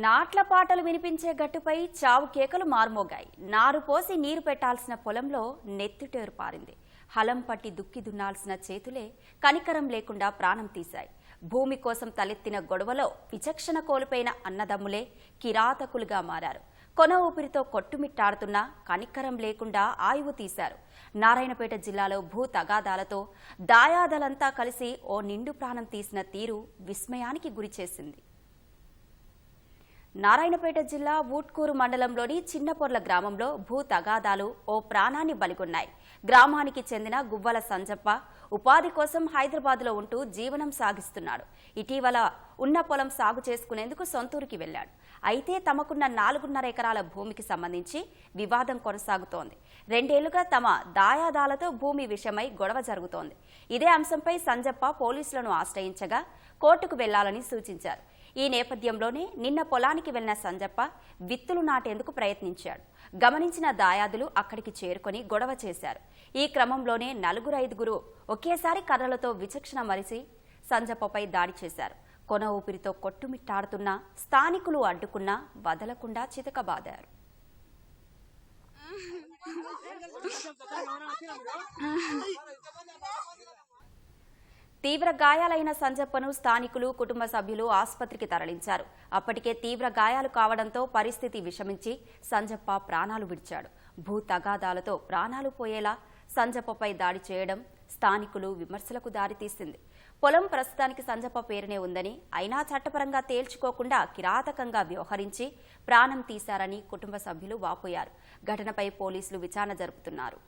నాట్ల పాటలు వినిపించే గట్టుపై చావు కేకలు మార్మోగాయి. నారు పోసి నీరు పెట్టాల్సిన పొలంలో నెత్తుటేరు పారింది. హలం పట్టి దుక్కి దున్నాల్సిన చేతులే కనికరం లేకుండా ప్రాణం తీశాయి. భూమి కోసం తలెత్తిన గొడవలో విచక్షణ కోల్పోయిన అన్నదమ్ములే కిరాతకులుగా మారారు. కొన ఊపిరితో కొట్టుమిట్టాడుతున్నా కనికరం లేకుండా ఆయువు తీశారు. నారాయణపేట జిల్లాలో భూ తగాదాలతో దాయాదలంతా కలిసి ఓ నిండు ప్రాణం తీసిన తీరు విస్మయానికి గురిచేసింది. నారాయణపేట జిల్లా ఊట్కూరు మండలంలోని చిన్నపొర్ల గ్రామంలో భూ తగాదాలు ఓ ప్రాణాన్ని బలిగొన్నాయి. గ్రామానికి చెందిన గువ్వల సంజప్ప ఉపాధి కోసం హైదరాబాద్లో ఉంటూ జీవనం సాగిస్తున్నాడు. ఇటీవల ఉన్న పొలం సాగు చేసుకునేందుకు సొంతూరుకి వెళ్లాడు. అయితే తమకున్న 4.5 ఎకరాల భూమికి సంబంధించి వివాదం కొనసాగుతోంది. 2 ఏళ్లుగా తమ దాయాదాలతో భూమి విషయమై గొడవ జరుగుతోంది. ఇదే అంశంపై సంజప్ప పోలీసులను ఆశ్రయించగా కోర్టుకు వెళ్లాలని సూచించారు. ఈ నేపథ్యంలోనే నిన్న పొలానికి వెళ్లిన సంజప్ప విత్తులు నాటేందుకు ప్రయత్నించాడు. గమనించిన దాయాదులు అక్కడికి చేరుకొని గొడవ చేశారు. ఈ క్రమంలోనే 4-5 ఒకేసారి కర్రలతో విచక్షణ మరిచి సంజప్పపై దాడి చేశారు. కొన ఊపిరితో కొట్టుమిట్టాడుతున్నా స్థానికులు అడ్డుకున్నా వదలకుండా చితకబాదారు. తీవ్ర గాయాలైన సంజప్పను స్థానికులు కుటుంబ సభ్యులు ఆసుపత్రికి తరలించారు. అప్పటికే తీవ్ర గాయాలు కావడంతో పరిస్థితి విషమించి సంజప్ప ప్రాణాలు విడిచాడు. భూ తగాదాలతో ప్రాణాలు పోయేలా సంజప్పపై దాడి చేయడం స్థానికులు విమర్శలకు దారితీసింది. పొలం ప్రస్తుతానికి సంజప్ప పేరునే ఉందని, అయినా చట్టపరంగా తేల్చుకోకుండా కిరాతకంగా వ్యవహరించి ప్రాణం తీశారని కుటుంబ సభ్యులు వాపోయారు. ఘటనపై పోలీసులు విచారణ జరుపుతున్నారు.